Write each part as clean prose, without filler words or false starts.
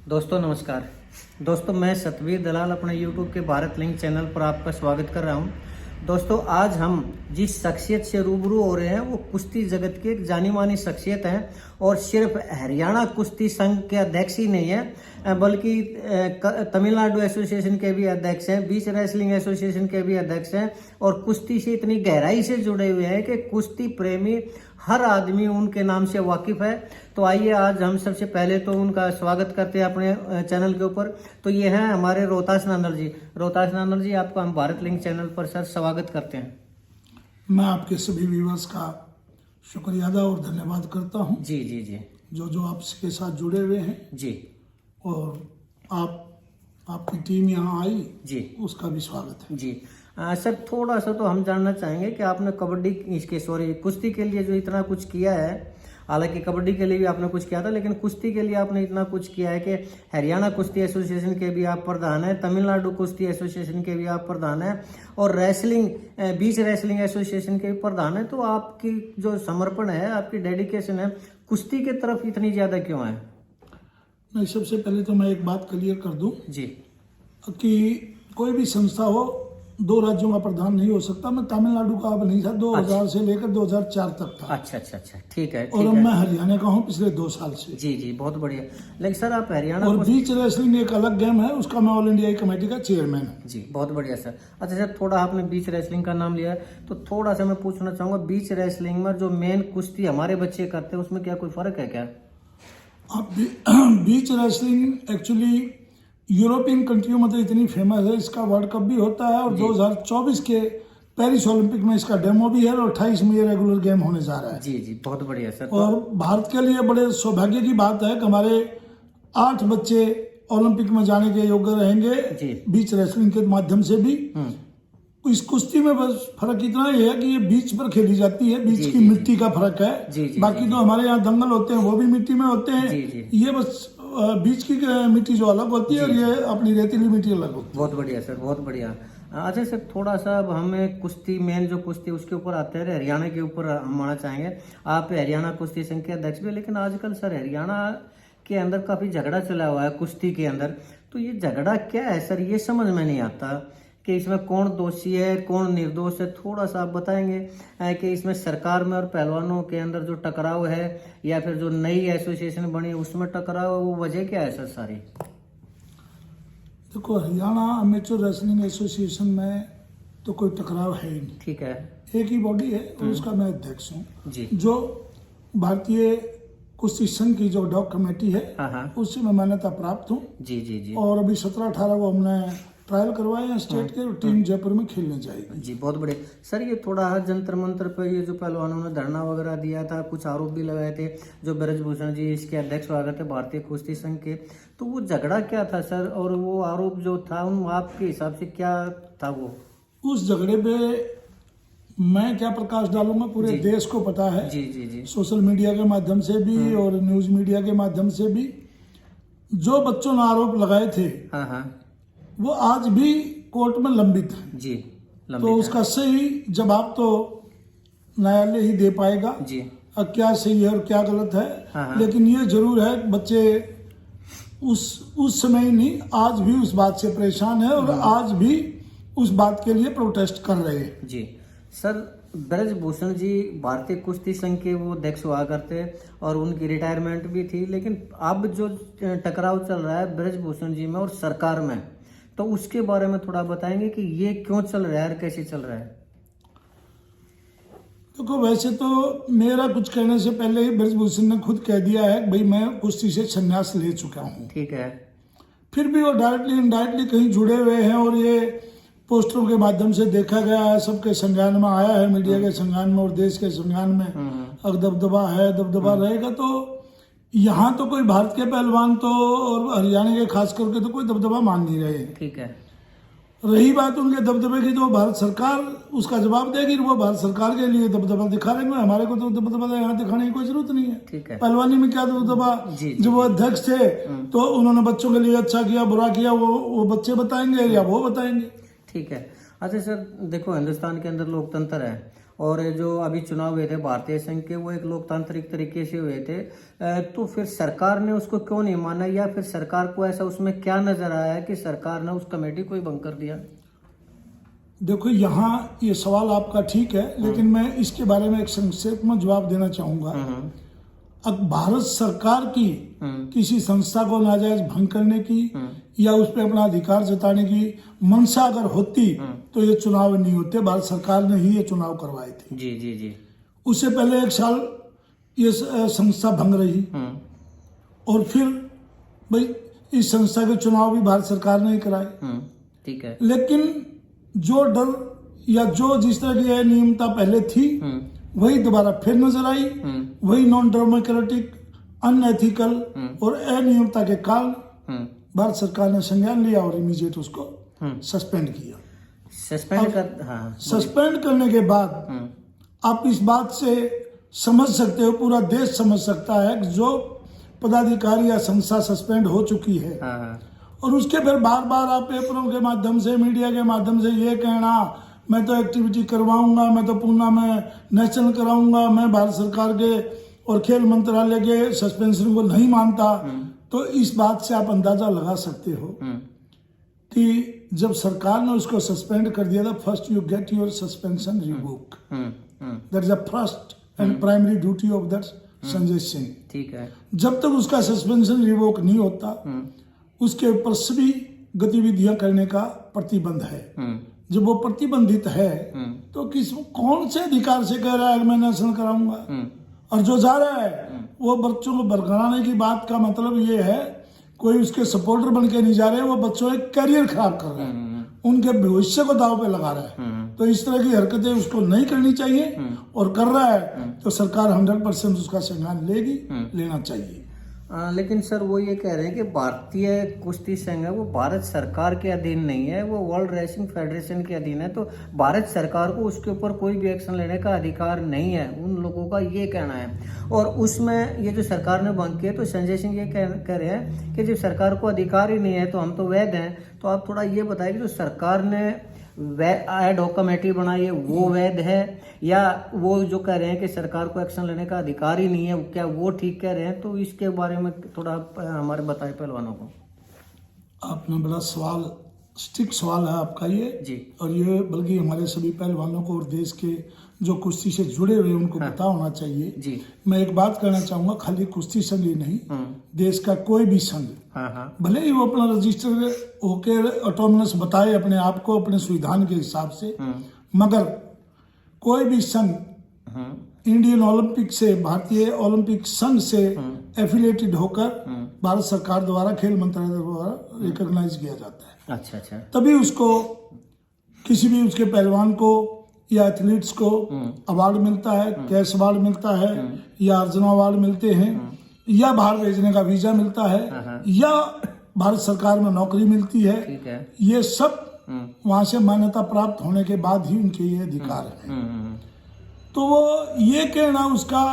दोस्तों नमस्कार। दोस्तों मैं सतवीर दलाल अपने YouTube के भारत लिंक चैनल पर आपका स्वागत कर रहा हूं। दोस्तों आज हम जिस शख्सियत से रूबरू हो रहे हैं वो कुश्ती जगत की एक जानी मानी शख्सियत है और सिर्फ हरियाणा कुश्ती संघ के अध्यक्ष ही नहीं है बल्कि तमिलनाडु एसोसिएशन के भी अध्यक्ष हैं, बीच रेसलिंग एसोसिएशन के भी अध्यक्ष हैं और कुश्ती से इतनी गहराई से जुड़े हुए हैं कि कुश्ती प्रेमी हर आदमी उनके नाम से वाकिफ है। तो आइए आज हम सबसे पहले तो उनका स्वागत करते हैं अपने चैनल के ऊपर। तो ये हैं हमारे रोहतास नानर जी। रोहतास नानर जी, आपका हम भारत लिंक चैनल पर सर स्वागत करते हैं। मैं आपके सभी व्यूअर्स का शुक्रिया अदा और धन्यवाद करता हूं। जी जी जी जो आपके साथ जुड़े हुए हैं जी और आपकी टीम यहाँ आई जी, उसका भी स्वागत है जी। सर थोड़ा सा तो हम जानना चाहेंगे कि आपने कुश्ती के लिए जो इतना कुछ किया है, हालांकि कबड्डी के लिए भी आपने कुछ किया था लेकिन कुश्ती के लिए आपने इतना कुछ किया है कि हरियाणा कुश्ती एसोसिएशन के भी आप प्रधान हैं, तमिलनाडु कुश्ती एसोसिएशन के भी आप प्रधान हैं और बीच रेसलिंग एसोसिएशन के भी प्रधान हैं। तो आपकी जो समर्पण है, आपकी डेडिकेशन है, कुश्ती की तरफ इतनी ज़्यादा क्यों है? नहीं, सबसे पहले तो मैं एक बात क्लियर कर दूं जी कि कोई भी संस्था हो दो राज्यों का प्रधान नहीं हो सकता। मैं तमिलनाडु का अब नहीं था, 2000 से लेकर 2004 तक था। अच्छा, ठीक है। और मैं हरियाणा का हूँ पिछले 2 साल से। जी जी, बहुत बढ़िया। लेकिन सर आप हरियाणा और बीच रेसलिंग एक अलग गेम है, उसका मैं ऑल इंडिया कमेटी का चेयरमैन हूँ। जी, बहुत बढ़िया सर। अच्छा सर, थोड़ा आपने बीच रेसलिंग का नाम लिया है तो थोड़ा सा मैं पूछना चाहूंगा, बीच रेसलिंग में जो मेन कुश्ती हमारे बच्चे करते हैं उसमें क्या कोई फर्क है क्या? अब बीच रेसलिंग एक्चुअली यूरोपियन कंट्रियों में तो इतनी फेमस है, इसका वर्ल्ड कप भी होता है और 2024 के पेरिस ओलंपिक में इसका डेमो भी है और 28 में ये रेगुलर गेम होने जा रहा है। जी जी, बहुत बढ़िया सर। और भारत के लिए बड़े सौभाग्य की बात है कि हमारे 8 बच्चे ओलंपिक में जाने के योग्य रहेंगे बीच रेसलिंग के माध्यम से भी। इस कुश्ती में बस फर्क इतना ही है कि ये बीच पर खेली जाती है, बीच की मिट्टी का फर्क है। बाकी तो हमारे यहाँ दंगल होते हैं वो भी मिट्टी में होते हैं। ये बस बीच की मिट्टी जो अलग होती है और ये अपनी रेतीली मिट्टी अलग होती है। बहुत बढ़िया सर, बहुत बढ़िया। अच्छा सर, थोड़ा सा अब हमें कुश्ती मेन जो कुश्ती उसके ऊपर आते हैं, हरियाणा के ऊपर हम आना चाहेंगे। आप हरियाणा कुश्ती संघ के अध्यक्ष भी, लेकिन आजकल सर हरियाणा के अंदर काफी झगड़ा चला हुआ है कुश्ती के अंदर। तो ये झगड़ा क्या है सर, ये समझ में नहीं आता कि इसमें कौन दोषी है कौन निर्दोष है। थोड़ा सा आप बताएंगे कि इसमें सरकार में और पहलवानों के अंदर जो टकराव है या फिर जो नई एसोसिएशन बनी उसमें टकराव है, वो वजह क्या है सर सारी? देखो, हरियाणा अमेचर रेसलिंग एसोसिएशन में तो कोई टकराव है ही नहीं। ठीक है, एक ही बॉडी है और उसका मैं अध्यक्ष हूँ। जी, जो भारतीय कुश्ती संघ की जो डॉग कमेटी है उससे मैं मान्यता प्राप्त हूँ। जी जी जी। और अभी 17-18 को हमने ट्रायल करवाए हैं स्टेट के, टीम जयपुर में खेलने जाएगी। जी, बहुत बढ़िया सर। ये थोड़ा जंतर मंतर पर ये जो पहलवानों ने धरना वगैरह दिया था, कुछ आरोप भी लगाए थे, जो ब्रजभूषण जी इसके अध्यक्ष हुआ करते भारतीय कुश्ती संघ के, तो वो झगड़ा क्या था सर? और वो आरोप जो था उन आपके हिसाब से क्या था? वो उस झगड़े पे मैं क्या प्रकाश डालूंगा, पूरे देश को पता है। जी जी जी, सोशल मीडिया के माध्यम से भी और न्यूज मीडिया के माध्यम से भी जो बच्चों ने आरोप लगाए थे वो आज भी कोर्ट में लंबित है। जी, तो उसका सही जवाब तो न्यायालय ही दे पाएगा जी। अब क्या सही है और क्या गलत है। लेकिन ये जरूर है, बच्चे उस समय ही नहीं, आज भी उस बात से परेशान है और आज भी उस बात के लिए प्रोटेस्ट कर रहे हैं। जी सर, ब्रजभूषण जी भारतीय कुश्ती संघ के वो अध्यक्ष हुआ करते और उनकी रिटायरमेंट भी थी, लेकिन अब जो टकराव चल रहा है ब्रजभूषण जी में और सरकार में, तो उसके बारे में थोड़ा बताएंगे कि ये क्यों चल रहा है और कैसे चल रहा है? देखो, वैसे तो मेरा कुछ कहने से पहले ही ब्रजभूषण ने खुद कह दिया है कि भाई मैं कुश्ती से संन्यास ले चुका हूँ। ठीक है। फिर भी वो डायरेक्टली इनडायरेक्टली कहीं जुड़े हुए हैं और ये पोस्टरों के माध्यम से देखा गया है, सबके संज्ञान में आया है, मीडिया के संज्ञान में और देश के संज्ञान में। अगर दबदबा है, दबदबा रहेगा। तो यहाँ तो कोई भारत के पहलवान तो और हरियाणा के खास करके तो कोई दबदबा मान नहीं रहे। ठीक है। रही बात उनके दबदबे की, तो भारत सरकार उसका जवाब देगी। वो भारत सरकार के लिए दबदबा दिखा रहे हैं, हमारे को तो दबदबा यहाँ दिखाने की कोई जरूरत नहीं है। ठीक है। पहलवानी में क्या दबदबा, जब वो अध्यक्ष थे तो उन्होंने बच्चों के लिए अच्छा किया बुरा किया वो बच्चे बताएंगे या वो बताएंगे। ठीक है। अच्छा सर, देखो हिंदुस्तान के अंदर लोकतंत्र है और जो अभी चुनाव हुए थे भारतीय संघ के, वो एक लोकतांत्रिक तरीके से हुए थे, तो फिर सरकार ने उसको क्यों नहीं माना, या फिर सरकार को ऐसा उसमें क्या नजर आया है कि सरकार ने उस कमेटी को ही भंग कर दिया? देखो, यहाँ ये सवाल आपका ठीक है, लेकिन मैं इसके बारे में एक संक्षेप में जवाब देना चाहूंगा। अब भारत सरकार की किसी संस्था को नाजायज भंग करने की या उस पर अपना अधिकार जताने की मंशा अगर होती तो ये चुनाव नहीं होते। भारत सरकार ने ही ये चुनाव करवाए थे। जी जी जी। उससे पहले 1 साल ये संस्था भंग रही, और फिर भाई इस संस्था के चुनाव भी भारत सरकार ने ही कराए। ठीक है। लेकिन जो डर या जो जिस तरह की अनियमितता पहले थी वही दोबारा फिर नजर आई। वही नॉन डेमोक्रेटिक, अनएथिकल और अनियमितता के कारण भारत सरकार ने संज्ञान लिया और इमीडिएट उसको सस्पेंड किया। सस्पेंड करने के बाद आप इस बात से समझ सकते हो, पूरा देश समझ सकता है कि जो पदाधिकारी या संस्था सस्पेंड हो चुकी है और उसके फिर बार बार आप पेपरों के माध्यम से, मीडिया के माध्यम से ये कहना मैं तो एक्टिविटी करवाऊंगा, मैं तो पूना में नेशनल कराऊंगा, मैं भारत सरकार के और खेल मंत्रालय के सस्पेंशन को नहीं मानता, तो इस बात से आप अंदाजा लगा सकते हो कि जब सरकार ने उसको सस्पेंड कर दिया था, first you get your suspension revoke, that is the first and primary duty of that Sanjay Singh. ठीक है। जब तक उसका सस्पेंशन रिवोक नहीं होता उसके ऊपर सभी गतिविधियां करने का प्रतिबंध है। जब वो प्रतिबंधित है तो कौन से अधिकार से कह रहा है मैं नेशनल कराऊंगा? और जो जा रहा है वो बच्चों को बरकराने की बात का मतलब ये है, कोई उसके सपोर्टर बन के नहीं जा रहे, वो बच्चों के करियर खराब कर रहे हैं, उनके भविष्य को दाव पे लगा रहा है। तो इस तरह की हरकतें उसको नहीं करनी चाहिए, और कर रहा है तो सरकार 100% उसका संज्ञान लेगी, लेना चाहिए। लेकिन सर वो ये कह रहे हैं कि भारतीय कुश्ती संघ है वो भारत सरकार के अधीन नहीं है, वो वर्ल्ड रेसलिंग फेडरेशन के अधीन है, तो भारत सरकार को उसके ऊपर कोई भी एक्शन लेने का अधिकार नहीं है, उन लोगों का ये कहना है। और उसमें ये जो सरकार ने भंग किया, तो संजय सिंह ये कह रहे हैं कि जब सरकार को अधिकार ही नहीं है तो हम तो वैध हैं। तो आप थोड़ा ये बताइए कि जो सरकार ने एड हॉक कमेटी बनाई है वो वैध है, या वो जो कह रहे हैं कि सरकार को एक्शन लेने का अधिकार ही नहीं है, क्या वो ठीक कह रहे हैं? तो इसके बारे में थोड़ा हमारे बताएं पहलवानों को। आपने बड़ा सवाल, स्टिक सवाल है आपका ये जी, और ये बल्कि हमारे सभी पहलवानों को और देश के जो कुश्ती से जुड़े हुए उनको पता होना चाहिए जी। मैं एक बात कहना चाहूंगा, खाली कुश्ती संघ ही नहीं, देश का कोई भी संघ, भले ही वो अपना रजिस्टर होकर ऑटोनमस बताए अपने आप को अपने संविधान के हिसाब से, मगर कोई भी संघ इंडियन ओलंपिक से, भारतीय ओलंपिक संघ से एफिलिएटेड होकर भारत सरकार द्वारा, खेल मंत्रालय द्वारा रिकॉग्नाइज किया जाता है। अच्छा अच्छा। तभी उसको किसी भी उसके पहलवान को या एथलीट्स को अवार्ड मिलता है, कैश अवार्ड मिलता है, या अर्जुना अवार्ड मिलते हैं, या बाहर भेजने का वीजा मिलता है, या भारत सरकार में नौकरी मिलती है। ये सब वहां से मान्यता प्राप्त होने के बाद ही उनके ये अधिकार है। तो वो ये कहना उसका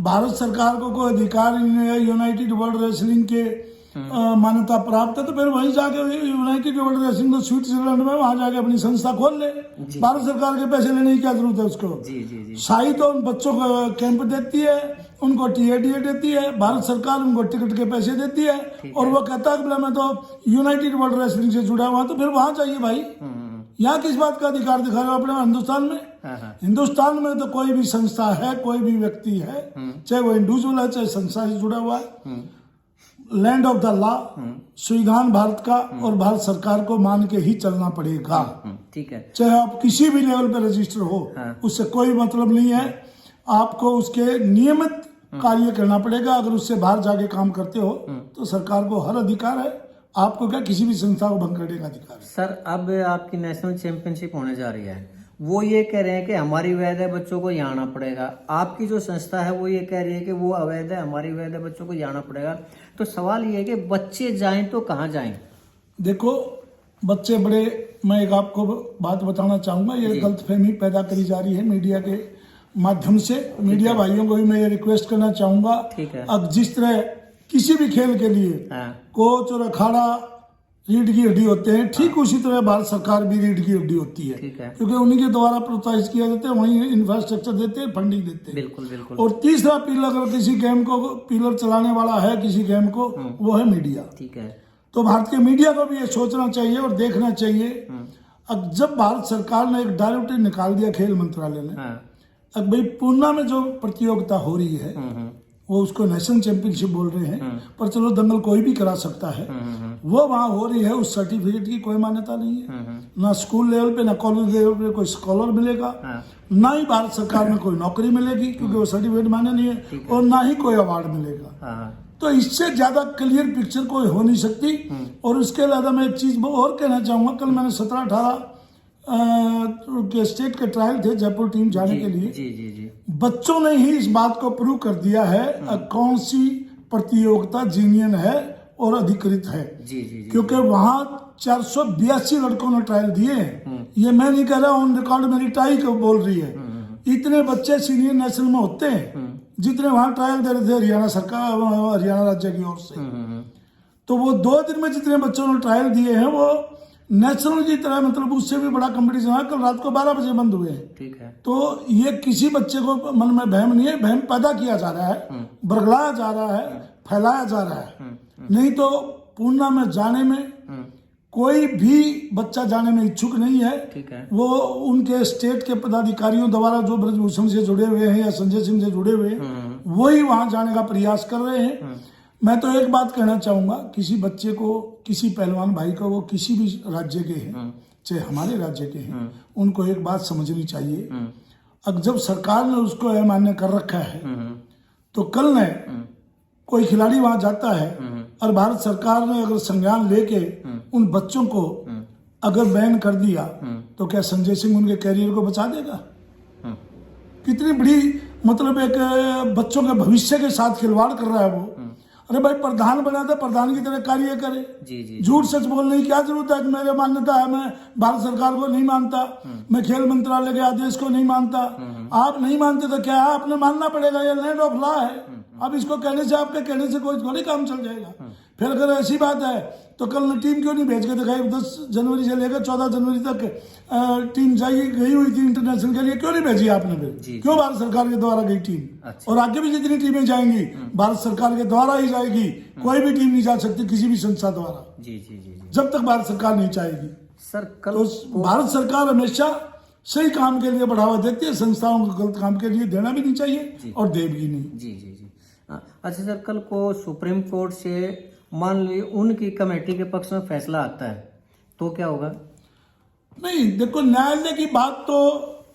भारत सरकार को कोई अधिकार नहीं है, यूनाइटेड वर्ल्ड रेसलिंग के मान्यता प्राप्त है, तो फिर वहीं जाके यूनाइटेड वर्ल्ड रेसलिंग तो स्विट्जरलैंड में वहां जाके अपनी संस्था खोल ले। भारत सरकार के पैसे लेने की क्या जरूरत है उसको? शाही तो उन बच्चों को कैंप देती है, उनको टीएडीए देती है, भारत सरकार उनको टिकट के पैसे देती है, और वो कहता है कि मैं तो यूनाइटेड वर्ल्ड रेसलिंग से जुड़ा हुआ, तो फिर वहां चाहिए भाई। यहाँ किस बात का अधिकार दिखा रहे हो अपने हिंदुस्तान में? हिंदुस्तान में तो कोई भी संस्था है, कोई भी व्यक्ति है, चाहे वो इंडिविजुअल है, चाहे संस्था से जुड़ा हुआ है, लैंड ऑफ द लॉ, संविधान भारत का, और भारत सरकार को मान के ही चलना पड़ेगा। ठीक है। चाहे आप किसी भी लेवल पे रजिस्टर हो, उससे कोई मतलब नहीं है, आपको उसके नियमित कार्य करना पड़ेगा। अगर उससे बाहर जाके काम करते हो तो सरकार को हर अधिकार है, आपको क्या किसी भी संस्था को भंग करने का अधिकार है। सर अब आपकी नेशनल चैंपियनशिप होने जा रही है, वो ये कह रहे हैं कि हमारी वैध है, बच्चों को यहाँ आना पड़ेगा। आपकी जो संस्था है वो ये कह रही है कि वो अवैध है, हमारी वैध है, बच्चों को यहाँ आना पड़ेगा। तो सवाल ये है कि बच्चे जाएं तो कहाँ जाएं? देखो बच्चे बड़े, मैं एक आपको बात बताना चाहूंगा, ये गलतफहमी पैदा करी जा रही है मीडिया के माध्यम से। मीडिया भाइयों को भी मैं ये रिक्वेस्ट करना चाहूंगा, अब जिस तरह किसी भी खेल के लिए कोच और अखाड़ा रीढ़ की हड्डी होते हैं, ठीक उसी तरह भारत सरकार भी रीढ़ की हड्डी होती है, ठीक है। क्योंकि उन्हीं के द्वारा प्रोत्साहित किया जाता है, वहीं इंफ्रास्ट्रक्चर देते हैं, फंडिंग देते हैं। बिल्कुल बिल्कुल। और तीसरा पिलर, अगर किसी गेम को पिलर चलाने वाला है किसी गेम को, वो है मीडिया। ठीक है। तो भारत के मीडिया को भी ये सोचना चाहिए और देखना चाहिए। अब जब भारत सरकार ने एक डायरेक्टिव निकाल दिया खेल मंत्रालय ने, अब भाई पूना में जो प्रतियोगिता हो रही है वो उसको नेशनल चैंपियनशिप बोल रहे हैं, पर चलो दंगल कोई भी करा सकता है, वो वहां हो रही है, उस सर्टिफिकेट की कोई मान्यता नहीं है। ना स्कूल लेवल पे ना कॉलेज लेवल पे कोई स्कॉलर मिलेगा, ना ही भारत सरकार में कोई नौकरी मिलेगी क्योंकि वो सर्टिफिकेट मान्य नहीं है, और ना ही कोई अवार्ड मिलेगा। तो इससे ज्यादा क्लियर पिक्चर कोई हो नहीं सकती। और उसके अलावा मैं एक चीज और कहना चाहूंगा, कल मैंने 17-18 के स्टेट के ट्रायल थे जयपुर टीम जाने के लिए। जी। बच्चों ने ही इस बात को प्रूव कर दिया है कौन सी प्रतियोगिता जीनियन है और अधिकृत है। जी। क्योंकि वहां 482 लड़कों ने ट्रायल दिए हैं। ये मैं नहीं कह रहा, ऑन रिकॉर्ड मेरी टाई को बोल रही है। इतने बच्चे सीनियर नेशनल में होते हैं जितने वहां ट्रायल दे रहे थे हरियाणा सरकार, हरियाणा राज्य की ओर से। तो वो 2 दिन में जितने बच्चों ने ट्रायल दिए हैं वो नेशनल की तरह, मतलब उससे भी बड़ा कंपटीशन है। कल रात को 12 बजे बंद हुए हैं। ठीक है। तो ये किसी बच्चे को मन में बहम नहीं है, बहम पैदा किया जा रहा है, बरगलाया जा रहा है, फैलाया जा रहा है। नहीं तो पूना में जाने में कोई भी बच्चा जाने में इच्छुक नहीं है। ठीक है। वो उनके स्टेट के पदाधिकारियों द्वारा जो ब्रजभूषण से जुड़े हुए हैं या संजय सिंह से जुड़े हुए हैं, वही वहां जाने का प्रयास कर रहे हैं। मैं तो एक बात कहना चाहूंगा, किसी बच्चे को, किसी पहलवान भाई को, वो किसी भी राज्य के हैं, चाहे हमारे राज्य के हैं, उनको एक बात समझनी चाहिए। अब जब सरकार ने उसको मान्य कर रखा है, तो कल ने कोई खिलाड़ी वहां जाता है और भारत सरकार ने अगर संज्ञान लेके उन बच्चों को अगर बैन कर दिया, तो क्या संजय सिंह उनके कैरियर को बचा देगा? कितनी बड़ी, मतलब एक बच्चों के भविष्य के साथ खिलवाड़ कर रहा है वो। अरे भाई, प्रधान बना था, प्रधान की तरह कार्य करे। जी। झूठ सच बोलने की क्या जरूरत है? मेरे मान्यता है, मैं भारत सरकार को नहीं मानता, मैं खेल मंत्रालय के आदेश को नहीं मानता। आप नहीं मानते तो क्या है, आपने मानना पड़ेगा, ये लैंड ऑफ लॉ है। अब इसको कहने से, आपके कहने से कोई थोड़ी काम चल जाएगा। फिर अगर ऐसी बात है तो कल टीम क्यों नहीं भेज के दिखाई? 10 जनवरी से लेकर 14 जनवरी तक टीम गई हुई थी इंटरनेशनल के लिए, क्यों नहीं भेजी आपने? फिर क्यों भारत सरकार के द्वारा गई टीम? अच्छा। और आगे भी जितनी टीमें जाएंगी भारत सरकार के द्वारा ही जाएगी, कोई भी टीम नहीं जा सकती किसी भी संस्था द्वारा। जी, जब तक भारत सरकार नहीं चाहेगी। सर कल तो भारत सरकार हमेशा सही काम के लिए बढ़ावा देती है, संस्थाओं को गलत काम के लिए देना भी नहीं चाहिए और दे भी नहीं। जी। अच्छा सर, कल को सुप्रीम कोर्ट से मान ली उनकी कमेटी के पक्ष में फैसला आता है तो क्या होगा? नहीं, देखो, न्यायालय की बात तो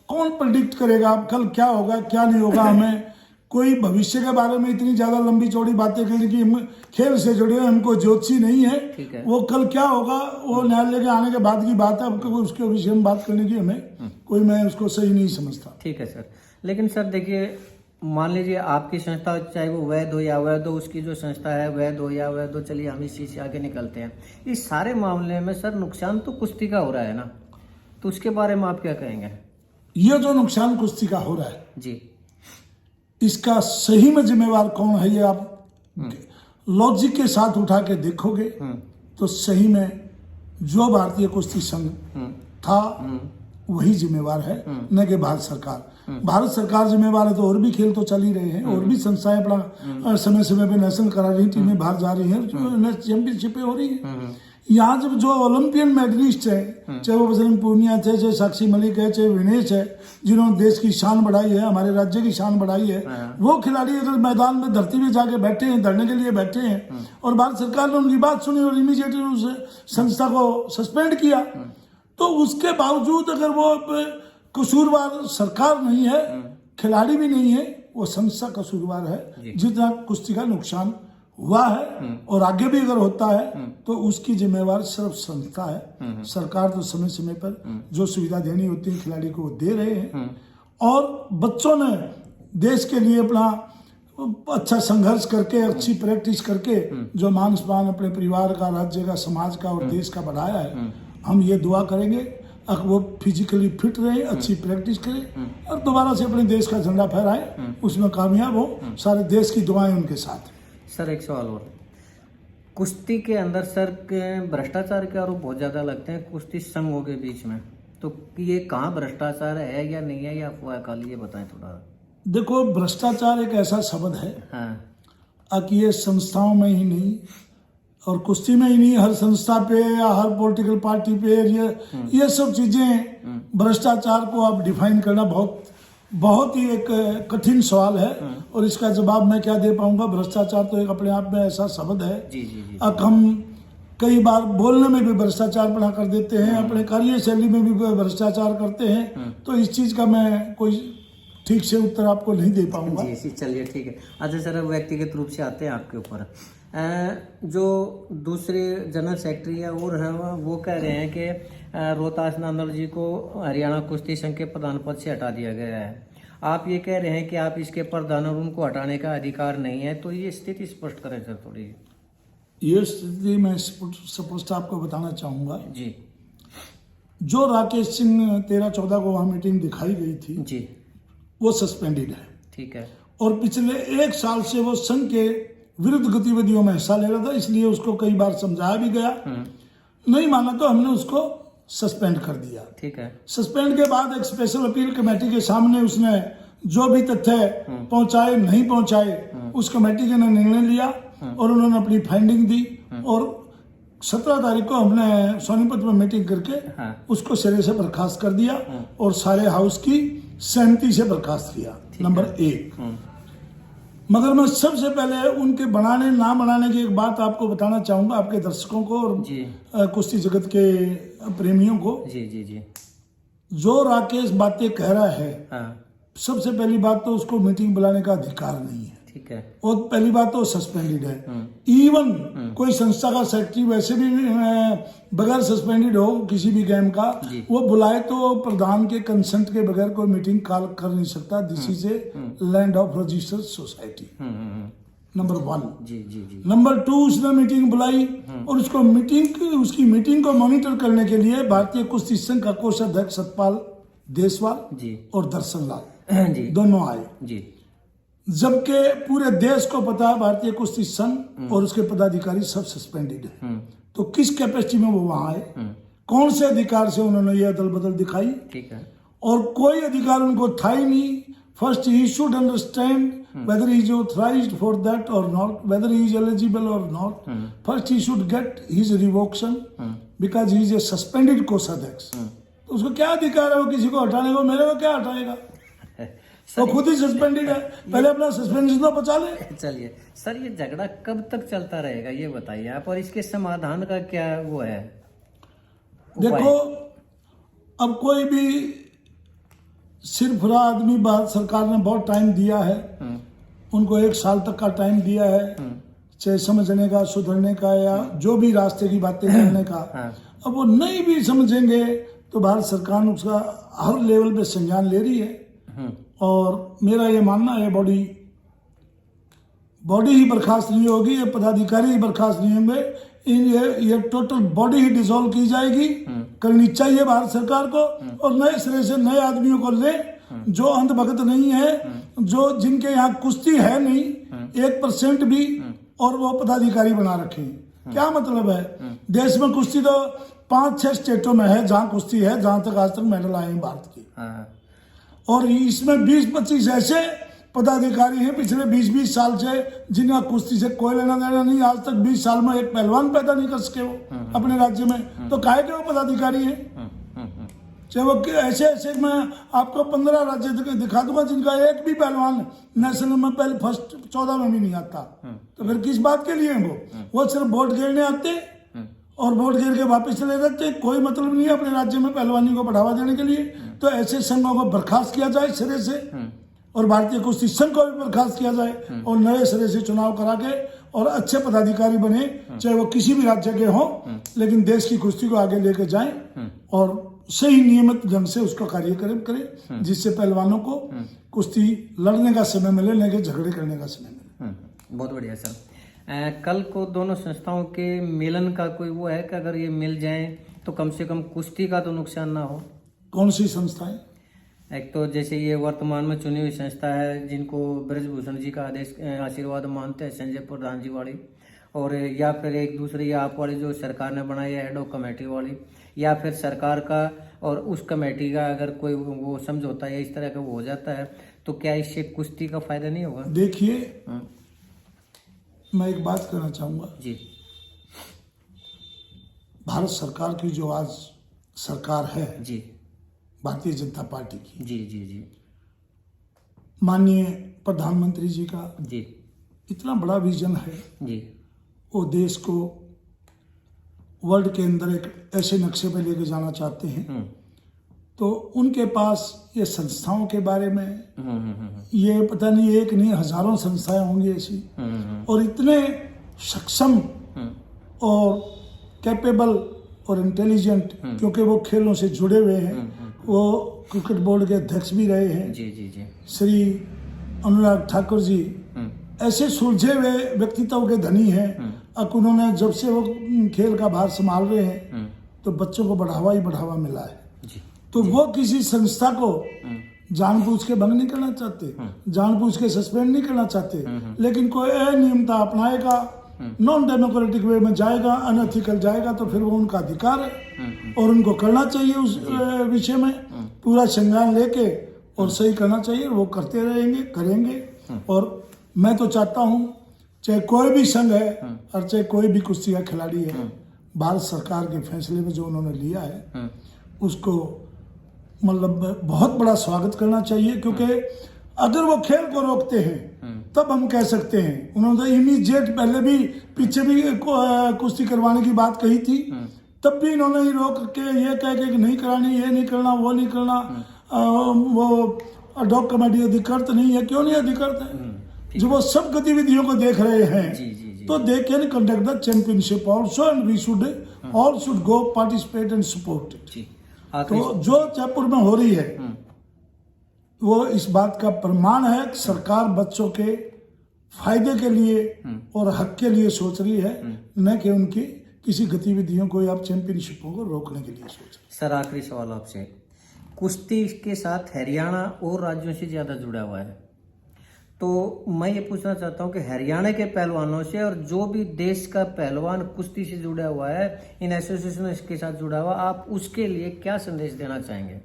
कौन प्रेडिक्ट करेगा कल क्या होगा क्या नहीं होगा। हमें कोई भविष्य के बारे में इतनी ज्यादा लंबी चौड़ी बातें करने की, हम खेल से जुड़े हैं, हमको ज्योतिषी नहीं है। वो कल क्या होगा वो न्यायालय के आने के बाद की बात है। अब उसके विषय में बात करने की हमें कोई, मैं उसको सही नहीं समझता। ठीक है सर। लेकिन सर देखिए, मान लीजिए आपकी संस्था, चाहे वो वैध हो या अवैध हो, उसकी जो संस्था है वैध हो या अवैध हो, चलिए हम इस चीज से आगे निकलते हैं। इस सारे मामले में सर नुकसान तो कुश्ती का हो रहा है ना, तो उसके बारे में आप क्या कहेंगे? ये जो नुकसान कुश्ती का हो रहा है जी, इसका सही में जिम्मेवार कौन है? ये आप लॉजिक के साथ उठा के देखोगे तो सही में जो भारतीय कुश्ती संघ था वही जिम्मेवार है, न कि भारत सरकार। भारत सरकार जिम्मेवार है तो और भी खेल तो चल ही रहे हैं, और भी संस्थाएं अपना समय समय पे नेशनल करा रही, टीमें बाहर जा रही हैं, चैंपियनशिपें हो रही हैं। यहाँ जब जो ओलंपियन मेडलिस्ट है, चाहे वो बजरंग पूनिया थे, चाहे साक्षी मलिक है, चाहे विनेश है, जिन्होंने देश की शान बढ़ाई है, हमारे राज्य की शान बढ़ाई है, वो खिलाड़ी अगर मैदान में धरती में जाके बैठे हैं, धरने के लिए बैठे हैं, और भारत सरकार ने उनकी बात सुनी और इमीडिएटली उस संस्था को सस्पेंड किया, तो उसके बावजूद अगर वो कसूरवार सरकार नहीं है, खिलाड़ी भी नहीं है, वो संस्था कसूरवार है। जितना कुश्ती का नुकसान हुआ है और आगे भी अगर होता है तो उसकी जिम्मेवार सिर्फ संस्था है। सरकार तो समय समय पर जो सुविधा देनी होती है खिलाड़ी को वो दे रहे हैं, और बच्चों ने देश के लिए अपना अच्छा संघर्ष करके, अच्छी प्रैक्टिस करके जो मान सम्मान अपने परिवार का, राज्य का, समाज का और देश का बढ़ाया है। हम ये दुआ करेंगे वो फिजिकली फिट रहे, अच्छी प्रैक्टिस करें और दोबारा से अपने देश का झंडा फहराए, उसमें कामयाब हो। सारे देश की दुआएं उनके साथ। सर एक सवाल और, कुश्ती के अंदर सर भ्रष्टाचार के आरोप बहुत ज्यादा लगते हैं कुश्ती संघों के बीच में, तो ये कहाँ भ्रष्टाचार है या नहीं है या अफवाह खाली, ये बताएं थोड़ा। देखो, भ्रष्टाचार एक ऐसा शब्द है हाँ कि ये संस्थाओं में ही नहीं और कुश्ती में ही नहीं, हर संस्था पे या हर पॉलिटिकल पार्टी पे ये सब चीजें, भ्रष्टाचार को आप डिफाइन करना बहुत ही एक कठिन सवाल है और इसका जवाब मैं क्या दे पाऊंगा। भ्रष्टाचार तो एक अपने आप में ऐसा शब्द है। जी जी जी। अब हम कई बार बोलने में भी भ्रष्टाचार बना कर देते हैं, अपने कार्यशैली में भी भ्रष्टाचार करते हैं, तो इस चीज का मैं कोई ठीक से उत्तर आपको नहीं दे पाऊंगा। जी चलिए ठीक है। अच्छा सर, अब व्यक्तिगत रूप से आते हैं आपके ऊपर। जो दूसरे जनरल सेक्रेटरी है और हैं वो कह रहे हैं कि रोहतास नांदल जी को हरियाणा कुश्ती संघ के प्रधान पद से हटा दिया गया है। आप ये कह रहे हैं कि आप इसके प्रधान और उनको हटाने का अधिकार नहीं है, तो ये स्थिति स्पष्ट करें सर थोड़ी। ये स्थिति मैं स्पष्ट आपको बताना चाहूंगा जी। जो राकेश सिंह 13-14 को वहां मीटिंग दिखाई गई थी जी, वो सस्पेंडेड है। ठीक है। और पिछले 1 साल से वो संघ के विरुद्ध गतिविधियों में हिस्सा ले रहा था, इसलिए उसको कई बार समझाया भी गया, नहीं माना तो हमने उसको सस्पेंड कर दिया। ठीक है। सस्पेंड के बाद एक स्पेशल अपील कमेटी के सामने उसने जो भी तथ्य पहुंचाए नहीं पहुंचाए, उस कमेटी ने निर्णय लिया और उन्होंने अपनी फाइंडिंग दी और 17 तारीख को हमने सोनीपत में मीटिंग करके उसको सिरे से बर्खास्त कर दिया और सारे हाउस की सहमति से बर्खास्त किया। नंबर 1। मगर मैं सबसे पहले उनके बनाने ना बनाने की एक बात आपको बताना चाहूंगा, आपके दर्शकों को और कुश्ती जगत के प्रेमियों को। जी जी जी। जो राकेश बातें कह रहा है, सबसे पहली बात तो उसको मीटिंग बुलाने का अधिकार नहीं है। ठीक है। और पहली बात तो सस्पेंडेड है। इवन कोई संस्था का सेक्रेटरी वैसे भी बगैर सस्पेंडेड हो किसी भी गेम का, वो बुलाए तो प्रधान के कंसेंट के बगैर कोई मीटिंग कॉल कर नहीं सकता। This is a land of registered society. Number 1। जी जी जी। नंबर 2, उसने मीटिंग बुलाई और उसकी मीटिंग को मॉनिटर करने के लिए भारतीय कुश्ती संघ का कोषाध्यक्ष सतपाल देसवाल जी और दर्शन लाल जी दोनों आए जी। जबकि पूरे देश को पता है भारतीय कुश्ती संघ और उसके पदाधिकारी सब सस्पेंडेड है, तो किस कैपेसिटी में वो वहां आए, कौन से अधिकार से उन्होंने ये अदल बदल दिखाई? ठीक है। और कोई अधिकार उनको था ही नहीं। First he should understand whether he is authorized for that or not, whether he is eligible or not. First he should get his revocation because he is a suspended कोषाध्यक्ष। तो उसको क्या अधिकार है वो किसी को हटाने को? मेरे को क्या हटाएगा? वो खुद ही सस्पेंडेड है, पहले अपना सस्पेंशन तो बचा ले। चलिए सर, ये झगड़ा कब तक चलता रहेगा ये बताइए आप, और इसके समाधान का क्या वो है? देखो, अब कोई भी सिर्फ आदमी, भारत सरकार ने बहुत टाइम दिया है, उनको 1 साल तक का टाइम दिया है, चाहे समझने का, सुधरने का या जो भी रास्ते की बातें करने का। अब वो नहीं भी समझेंगे तो भारत सरकार उसका हर लेवल पे संज्ञान ले रही है और मेरा ये मानना है बॉडी ही बर्खास्त नहीं होगी, ये पदाधिकारी ही बर्खास्त नहीं होंगे, ये टोटल बॉडी ही डिसॉल्व की जाएगी। करनी चाहिए भारत सरकार को और नए सिरे से नए आदमियों को ले जो अंधभक्त नहीं है, जो जिनके यहाँ कुश्ती है नहीं 1% भी, और वो पदाधिकारी बना रखे। क्या मतलब है? देश में कुश्ती तो 5-6 स्टेटों में है जहाँ कुश्ती है, जहां तक आज तक मेडल आए हैं भारत की, और इसमें 20-25 ऐसे पदाधिकारी हैं पिछले 20-20 साल से जिनका कुश्ती से कोई लेना देना नहीं। आज तक 20 साल में एक पहलवान पैदा नहीं कर सके वो अपने राज्य में, तो काहे के वो पदाधिकारी हैं? चाहे वो ऐसे मैं आपको 15 राज्य दिखा दूंगा जिनका एक भी पहलवान नेशनल में पहले फर्स्ट 14 में भी नहीं आता, तो फिर किस बात के लिए वो सिर्फ वोट गिरने आते और वोट गिर के वापस चले जाते। कोई मतलब नहीं है अपने राज्य में पहलवानी को बढ़ावा देने के लिए। तो ऐसे संघों को बर्खास्त किया जाए सिरे से और भारतीय कुश्ती संघ को भी बर्खास्त किया जाए और नए सिरे से चुनाव करा के और अच्छे पदाधिकारी बने, चाहे वो किसी भी राज्य के हों, लेकिन देश की कुश्ती को आगे लेके जाएं और सही नियमित ढंग से उसका कार्यक्रम करें, जिससे पहलवानों को कुश्ती लड़ने का समय मिले, न कि झगड़े करने का समय मिले। बहुत बढ़िया सर। कल को दोनों संस्थाओं के मिलन का कोई वो है कि अगर ये मिल जाए तो कम से कम कुश्ती का तो नुकसान ना हो? कौन सी संस्थाएं? एक तो जैसे ये वर्तमान में चुनी हुई संस्था है जिनको ब्रजभूषण जी का आदेश आशीर्वाद मानते हैं, संजय प्रधान जी वाली, और या फिर एक दूसरी आप वाली जो सरकार ने बनाई है एडो कमेटी वाली, या फिर सरकार का और उस कमेटी का अगर कोई वो समझौता या इस तरह का वो हो जाता है तो क्या इससे कुश्ती का फायदा नहीं होगा? देखिए, मैं एक बात कहना चाहूँगा जी। भारत सरकार की जो आज सरकार है, जी भारतीय जनता पार्टी की, जी जी जी माननीय प्रधानमंत्री जी का जी इतना बड़ा विजन है। जी वो देश को वर्ल्ड के अंदर एक ऐसे नक्शे पे लेके जाना चाहते हैं। तो उनके पास ये संस्थाओं के बारे में ये पता नहीं, एक नहीं हजारों संस्थाएं होंगी ऐसी, और इतने सक्षम और कैपेबल और इंटेलिजेंट, क्योंकि वो खेलों से जुड़े हुए हैं। वो क्रिकेट बोर्ड के अध्यक्ष भी रहे हैं। जी जी जी श्री अनुराग ठाकुर जी ऐसे सुलझे हुए व्यक्तित्व के धनी हैं। अब उन्होंने जब से वो खेल का भार संभाल रहे हैं तो बच्चों को बढ़ावा ही बढ़ावा मिला है। तो वो किसी संस्था को जानबूझ के भंग नहीं करना चाहते, जानबूझ के सस्पेंड नहीं करना चाहते, लेकिन कोई अनियमितता अपनाएगा, नॉन डेमोक्रेटिक वे में जाएगा, अनएथिकल जाएगा, तो फिर वो उनका अधिकार है और उनको करना चाहिए उस विषय में पूरा संज्ञान लेके और सही करना चाहिए। वो करते रहेंगे, करेंगे। और मैं तो चाहता हूँ चाहे कोई भी संघ है और चाहे कोई भी कुश्ती का खिलाड़ी है, भारत सरकार के फैसले में जो उन्होंने लिया है उसको मतलब बहुत बड़ा स्वागत करना चाहिए। क्योंकि अगर वो खेल को रोकते हैं तब हम कह सकते हैं, उन्होंने इमीडिएट पहले भी पीछे भी कुश्ती करवाने की बात कही थी, तब भी इन्होंने ही रोक के ये कह के नहीं करानी, ये नहीं करना, वो नहीं करना, वो डॉग कमेटी अधिकृत नहीं है। क्यों नहीं अधिकृत है? जब वो सब गतिविधियों को देख रहे हैं तो they can conduct the championship also and we should all should go participate and support it. तो जो जयपुर में हो रही है वो इस बात का प्रमाण है कि सरकार बच्चों के फायदे के लिए और हक के लिए सोच रही है, न कि उनकी किसी गतिविधियों को या चैंपियनशिपों को रोकने के लिए सोच रही है। सर आखिरी सवाल आपसे, कुश्ती के साथ हरियाणा और राज्यों से ज्यादा जुड़ा हुआ है, तो मैं ये पूछना चाहता हूँ कि हरियाणा के पहलवानों से और जो भी देश का पहलवान कुश्ती से जुड़ा हुआ है, इन एसोसिएशन के साथ जुड़ा हुआ, आप उसके लिए क्या संदेश देना चाहेंगे?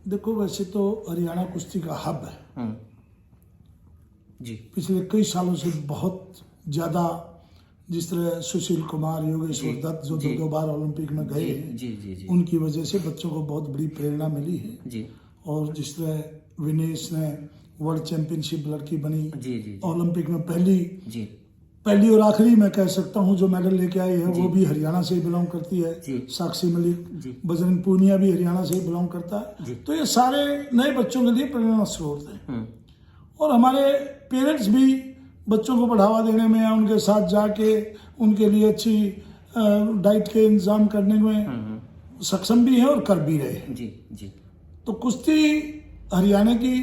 देखो, वैसे तो हरियाणा कुश्ती का हब है जी। पिछले कई सालों से बहुत ज्यादा, जिस तरह सुशील कुमार, योगेश्वर दत्त जो दो बार ओलंपिक में गए हैं, उनकी वजह से बच्चों को बहुत बड़ी प्रेरणा मिली है जी। और जिस तरह विनेश ने वर्ल्ड चैंपियनशिप लड़की बनी, ओलंपिक में पहली और आखिरी मैं कह सकता हूं जो मेडल लेके आई है, वो भी हरियाणा से ही बिलोंग करती है। साक्षी मलिक, बजरंग पूनिया भी हरियाणा से ही बिलोंग करता है। तो ये सारे नए बच्चों के लिए प्रेरणा स्रोत है। और हमारे पेरेंट्स भी बच्चों को बढ़ावा देने में या उनके साथ जाके उनके लिए अच्छी डाइट के इंतजाम करने में सक्षम भी है और कर भी रहे हैं। तो कुश्ती हरियाणा की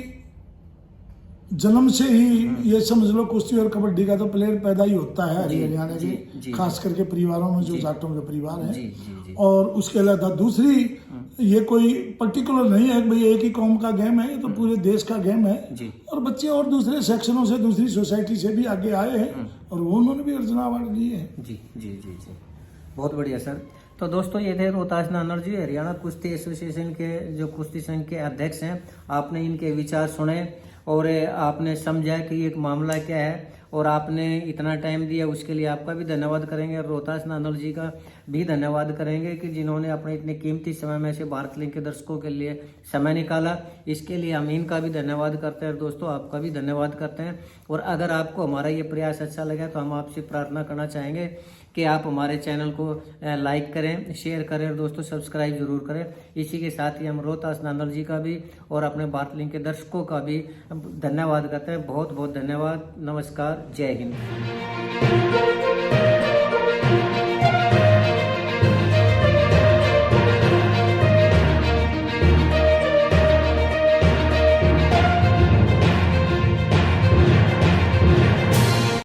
जन्म से ही ये समझ लो, कुश्ती और कबड्डी का तो प्लेयर पैदा ही होता है हरियाणा के, खास करके परिवारों में जो जाटों के परिवार हैं। और उसके अलावा दूसरी, ये कोई पर्टिकुलर नहीं है भाई एक ही कौम का गेम है, ये तो पूरे देश का गेम है। और बच्चे और दूसरे सेक्शनों से, दूसरी सोसाइटी से भी आगे आए हैं और वो उन्होंने भी अर्जुन अवार्ड लिए हैं। जी जी जी जी, बहुत बढ़िया सर। तो दोस्तों ये थे रोहतास नानर जी, हरियाणा कुश्ती एसोसिएशन के जो कुश्ती संघ के अध्यक्ष हैं। आपने इनके विचार सुने और आपने समझा कि एक मामला क्या है और आपने इतना टाइम दिया, उसके लिए आपका भी धन्यवाद करेंगे। और रोहतास नानर जी का भी धन्यवाद करेंगे कि जिन्होंने अपने इतने कीमती समय में से भारत लिंक के दर्शकों के लिए समय निकाला। इसके लिए हम इनका भी धन्यवाद करते हैं। दोस्तों आपका भी धन्यवाद करते हैं। और अगर आपको हमारा ये प्रयास अच्छा लगा तो हम आपसे प्रार्थना करना चाहेंगे कि आप हमारे चैनल को लाइक करें, शेयर करें और दोस्तों सब्सक्राइब जरूर करें। इसी के साथ ही हम रोहतास नानर जी का भी और अपने भारत लिंक के दर्शकों का भी धन्यवाद करते हैं। बहुत बहुत धन्यवाद। नमस्कार, जय हिंद।